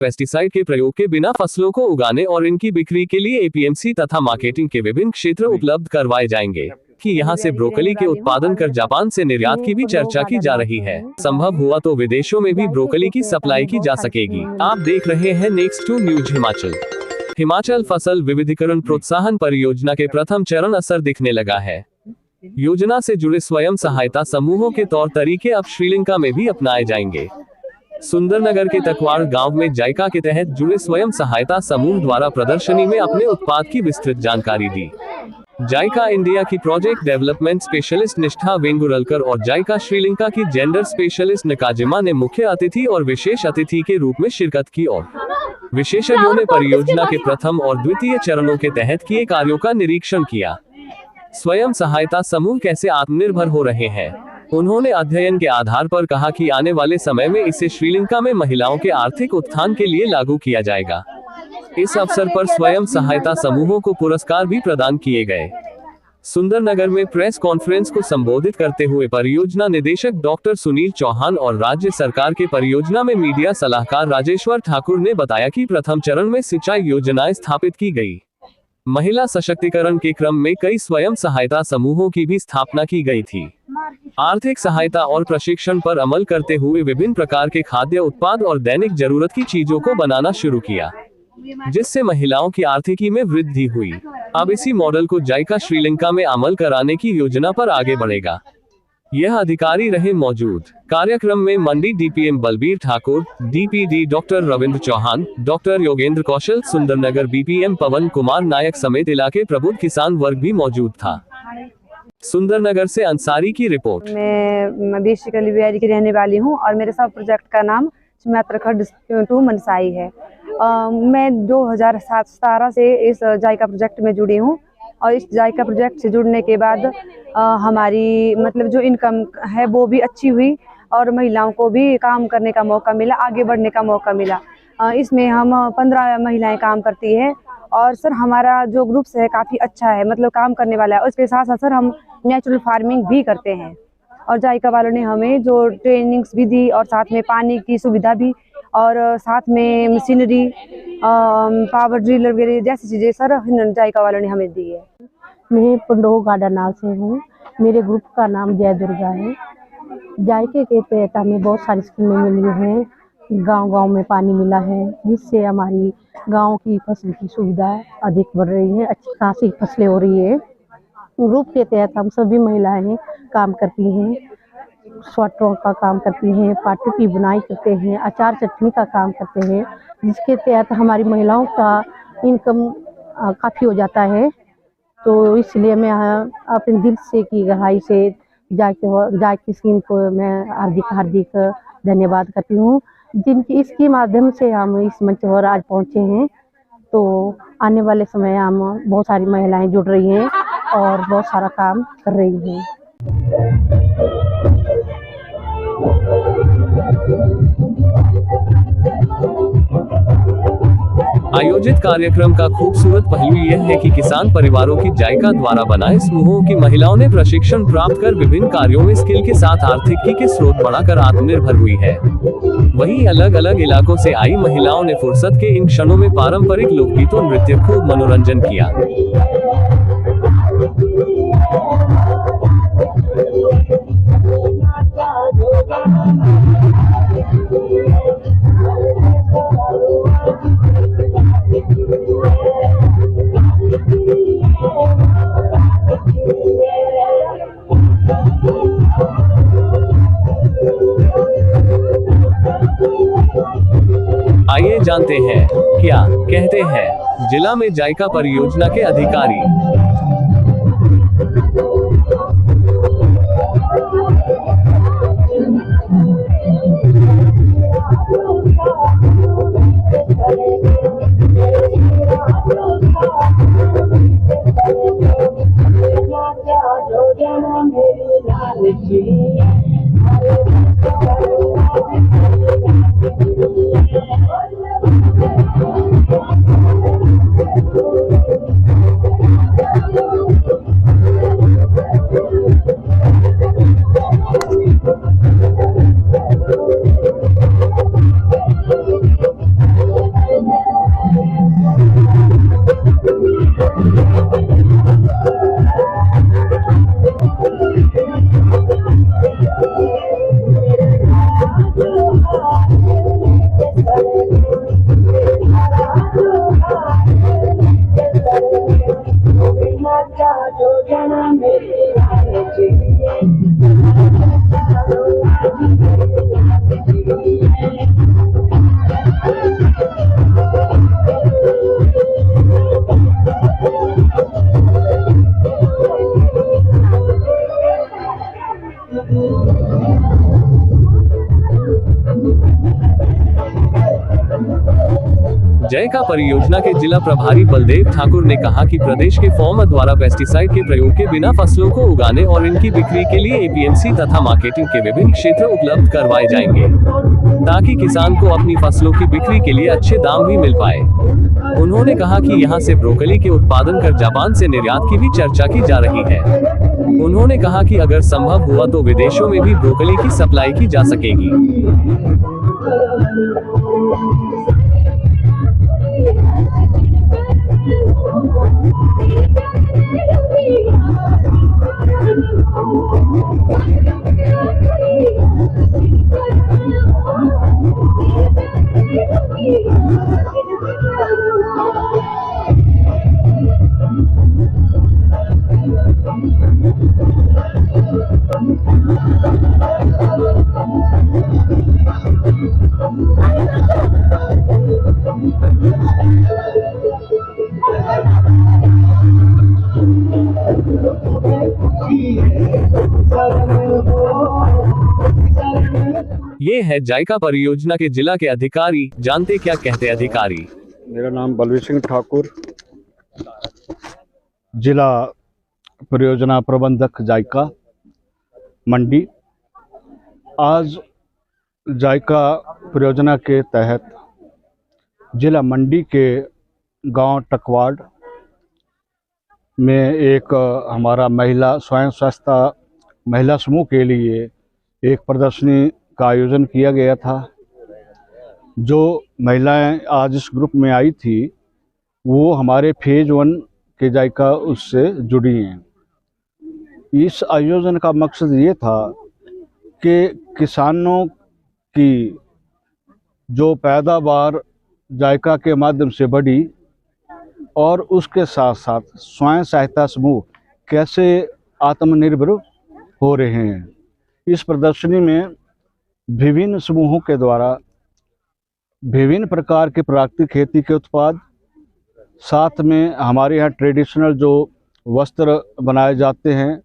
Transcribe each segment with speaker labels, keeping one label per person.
Speaker 1: Pesticide के प्रयोग के बिना फसलों को उगाने और इनकी बिक्री के लिए एपीएमसी तथा मार्केटिंग के विभिन्न क्षेत्र उपलब्ध करवाए जाएंगे कि यहाँ से ब्रोकली के उत्पादन कर जापान से निर्यात की भी चर्चा की जा रही है। संभव हुआ तो विदेशों में भी ब्रोकली की सप्लाई की जा सकेगी। आप देख रहे हैं नेक्स्ट 2 न्यूज हिमाचल। हिमाचल फसल विविधीकरण प्रोत्साहन परियोजना के प्रथम चरण असर दिखने लगा है। योजना से जुड़े स्वयं सहायता समूहों के तौर तरीके अब श्रीलंका में भी अपनाए जाएंगे। सुंदरनगर के तकवाड़ गांव में जायका के तहत जुड़े स्वयं सहायता समूह द्वारा प्रदर्शनी में अपने उत्पाद की विस्तृत जानकारी दी। जायका इंडिया की प्रोजेक्ट डेवलपमेंट स्पेशलिस्ट निष्ठा वेंगुरलकर और जायका श्रीलंका की जेंडर स्पेशलिस्ट नकाजिमा ने मुख्य अतिथि और विशेष अतिथि के रूप में शिरकत की और विशेषज्ञों ने परियोजना के प्रथम और द्वितीय चरणों के तहत किए कार्यों का निरीक्षण किया। स्वयं सहायता समूह कैसे आत्मनिर्भर हो रहे हैं। उन्होंने अध्ययन के आधार पर कहा कि आने वाले समय में इसे श्रीलंका में महिलाओं के आर्थिक उत्थान के लिए लागू किया जाएगा। इस अवसर पर स्वयं सहायता समूहों को पुरस्कार भी प्रदान किए गए। सुंदरनगर में प्रेस कॉन्फ्रेंस को संबोधित करते हुए परियोजना निदेशक डॉक्टर सुनील चौहान और राज्य सरकार के परियोजना में मीडिया सलाहकार राजेश्वर ठाकुर ने बताया कि प्रथम चरण में सिंचाई योजनाएं स्थापित की गई। महिला सशक्तिकरण के क्रम में कई स्वयं सहायता समूहों की भी स्थापना की गई थी। आर्थिक सहायता और प्रशिक्षण पर अमल करते हुए विभिन्न प्रकार के खाद्य उत्पाद और दैनिक जरूरत की चीजों को बनाना शुरू किया, जिससे महिलाओं की आर्थिकी में वृद्धि हुई। अब इसी मॉडल को जायका श्रीलंका में अमल कराने की योजना पर आगे बढ़ेगा। यह अधिकारी रहे मौजूद। कार्यक्रम में Mandi DPM Balbir Thakur, DPD doctor Ravindra Chauhan, doctor Yogendra Kaushal, Sundarnagar BPM Pawan Kumar Nayak समेत इलाके प्रबुद्ध किसान वर्ग भी मौजूद था। सुंदरनगर से अंसारी की रिपोर्ट।
Speaker 2: मैं बेसिकली बिहारी की रहने वाली हूं और मेरे सब प्रोजेक्ट का नाम मात्रखंड 2 मनसाई है। मैं 2017 से इस जायका प्रोजेक्ट में जुड़ी हूं और इस जायका प्रोजेक्ट से जुड़ने के बाद हमारी मतलब जो इनकम है वो भी अच्छी हुई और महिलाओं को भी काम करने का मौका मिला, आगे बढ़ने का मौका मिला। इसमें हम 15 महिलाएं काम करती है और सर हमारा जो ग्रुप्स है काफ़ी अच्छा है, मतलब काम करने वाला है। उसके साथ साथ सर हम नेचुरल फार्मिंग भी करते हैं और जायका वालों ने हमें जो ट्रेनिंग्स भी दी और साथ में पानी की सुविधा भी और साथ में मशीनरी, पावर ड्रिलर वगैरह जैसी चीज़ें सर जायका वालों ने हमें दी है।
Speaker 3: मैं पंडोह गार्डनाल से हूँ। मेरे ग्रुप का नाम जय दुर्गा है। जायके के तहत हमें बहुत सारी स्कीमें मिली हैं। गांव-गांव में पानी मिला है, जिससे हमारी गांव की फसल की सुविधा अधिक बढ़ रही है, अच्छी खासी फसलें हो रही है। ग्रुप के तहत हम सभी महिलाएं काम करती हैं, स्वेटरों का काम करती हैं, पाटों की बुनाई करते हैं, अचार चटनी का काम करते हैं, जिसके तहत हमारी महिलाओं का इनकम काफ़ी हो जाता है। तो इसलिए मैं अपने दिल से की गहराई से जायकी स्कीम को मैं हार्दिक धन्यवाद करती हूँ, जिनकी इसके माध्यम से हम इस मंच पर आज पहुँचे हैं। तो आने वाले समय हम बहुत सारी महिलाएं जुड़ रही हैं और बहुत सारा काम कर रही हैं।
Speaker 1: आयोजित कार्यक्रम का खूबसूरत पहलू यह है कि किसान परिवारों की जायका द्वारा बनाए समूहों की महिलाओं ने प्रशिक्षण प्राप्त कर विभिन्न कार्यों में स्किल के साथ आर्थिकी के स्रोत बढ़ाकर आत्मनिर्भर हुई है। वहीं अलग अलग इलाकों से आई महिलाओं ने फुर्सत के इन क्षणों में पारंपरिक लोकगीतों नृत्य खूब मनोरंजन किया। आइए जानते हैं क्या कहते हैं जिला में जायका परियोजना के अधिकारी। जायका परियोजना के जिला प्रभारी बलदेव ठाकुर ने कहा कि प्रदेश के फॉर्मर द्वारा पेस्टिसाइड के प्रयोग के बिना फसलों को उगाने और इनकी बिक्री के लिए एपीएमसी तथा मार्केटिंग के विभिन्न क्षेत्र उपलब्ध करवाए जाएंगे, ताकि किसान को अपनी फसलों की बिक्री के लिए अच्छे दाम भी मिल पाए। उन्होंने कहा कि यहां से ब्रोकली के उत्पादन कर जापान से निर्यात की भी चर्चा की जा रही है। उन्होंने कहा कि अगर संभव हुआ तो विदेशों में भी ब्रोकली की सप्लाई की जा सकेगी। ये है जायका परियोजना के जिला के अधिकारी, जानते क्या कहते अधिकारी।
Speaker 4: मेरा नाम बलवीर सिंह ठाकुर, जिला परियोजना प्रबंधक जायका मंडी। आज जायका परियोजना के तहत जिला मंडी के गांव टकवाड़ में एक हमारा महिला स्वयं सहायता महिला समूह के लिए एक प्रदर्शनी का आयोजन किया गया था। जो महिलाएं आज इस ग्रुप में आई थी वो हमारे फेज 1 के जायका उससे जुड़ी हैं। इस आयोजन का मकसद ये था कि किसानों की जो पैदावार जायका के माध्यम से बढ़ी और उसके साथ साथ स्वयं सहायता समूह कैसे आत्मनिर्भर हो रहे हैं। इस प्रदर्शनी में विभिन्न समूहों के द्वारा विभिन्न प्रकार के प्राकृतिक खेती के उत्पाद, साथ में हमारे यहाँ ट्रेडिशनल जो वस्त्र बनाए जाते हैं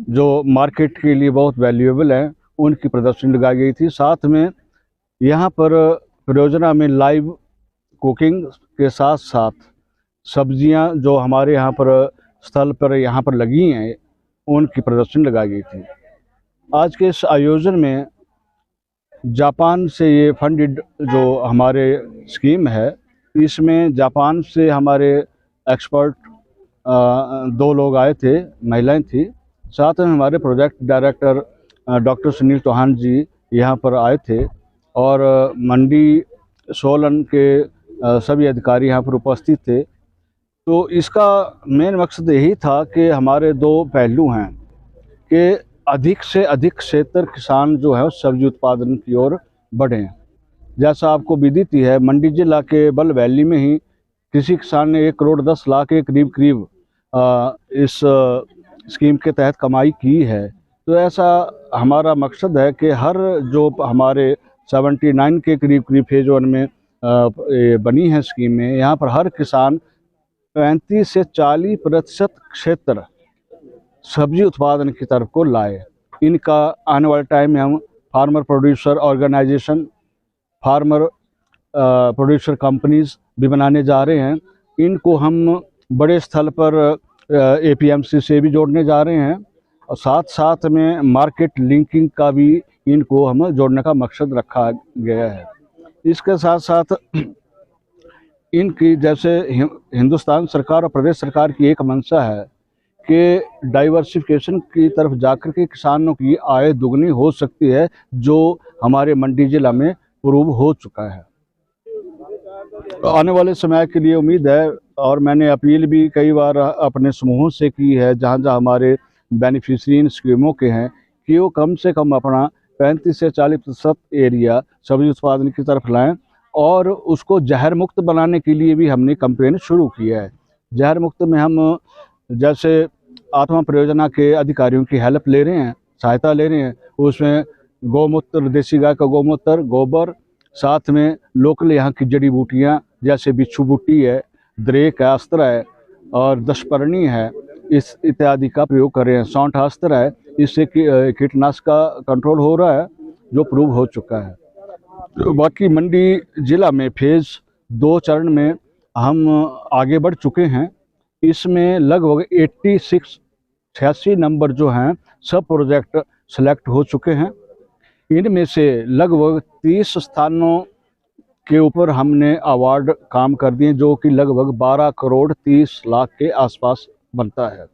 Speaker 4: जो मार्केट के लिए बहुत वैल्यूएबल हैं, उनकी प्रदर्शनी लगाई गई थी। साथ में यहाँ पर परियोजना में लाइव कुकिंग के साथ साथ सब्जियाँ जो हमारे यहाँ पर स्थल पर यहाँ पर लगी हैं उनकी प्रदर्शनी लगाई गई थी। आज के इस आयोजन में जापान से ये फंडेड जो हमारे स्कीम है, इसमें जापान से हमारे एक्सपर्ट 2 लोग आए थे, महिलाएं थी। साथ में हमारे project director doctor Sunil Chauhan ji यहाँ पर आए थे और मंडी सोलन के सभी अधिकारी यहाँ पर उपस्थित थे। तो इसका मेन मकसद यही था कि हमारे 2 पहलू हैं कि अधिक से अधिक क्षेत्र किसान जो है सब्जी उत्पादन की ओर बढ़ें। जैसा आपको विदित ही है, मंडी जिला के बल वैली में ही किसी किसान ने 1 करोड़ 10 लाख के करीब इस स्कीम के तहत कमाई की है। तो ऐसा हमारा मकसद है कि हर जो हमारे 79 के करीब फेज 1 में बनी है स्कीम में, यहाँ पर हर किसान 35 से 40% क्षेत्र सब्जी उत्पादन की तरफ को लाए। इनका आने वाले टाइम में हम farmer producer organization, farmer producer companies भी बनाने जा रहे हैं। इनको हम बड़े स्थल पर एपीएमसी से भी जोड़ने जा रहे हैं और साथ साथ में मार्केट लिंकिंग का भी इनको हम जोड़ने का मकसद रखा गया है। इसके साथ साथ इनकी जैसे हिंदुस्तान सरकार और प्रदेश सरकार की एक मंशा है कि डाइवर्सिफिकेशन की तरफ जाकर के किसानों की आय दुगनी हो सकती है, जो हमारे मंडी जिला में प्रूव हो चुका है। आने वाले समय के लिए उम्मीद है और मैंने अपील भी कई बार अपने समूहों से की है जहाँ जहाँ हमारे बेनिफिशियरी इन स्कीमों के हैं कि वो कम से कम अपना 35 से 40% एरिया सब्जी उत्पादन की तरफ लाएं और उसको जहर मुक्त बनाने के लिए भी हमने कैंपेन शुरू किया है। जहर मुक्त में हम जैसे आत्मा परियोजना के अधिकारियों की हेल्प ले रहे हैं, सहायता ले रहे हैं। उसमें गौमूत्र, देसी गाय का गौमूत्र, गोबर, साथ में लोकल यहाँ की जड़ी बूटियाँ जैसे बिच्छू बूटी है, द्रेक है, अस्त्र है और दशपर्णी है, इस इत्यादि का प्रयोग कर रहे हैं। सौंठ अस्त्र है, इससे कीटनाशक का कंट्रोल हो रहा है जो प्रूव हो चुका है। तो बाकी मंडी जिला में फेज 2 चरण में हम आगे बढ़ चुके हैं। इसमें लगभग 86 नंबर जो हैं सब प्रोजेक्ट सेलेक्ट हो चुके हैं। इनमें से लगभग 30 स्थानों के ऊपर हमने अवार्ड काम कर दिए, जो कि लगभग 12 करोड़ 30 लाख के आसपास बनता है।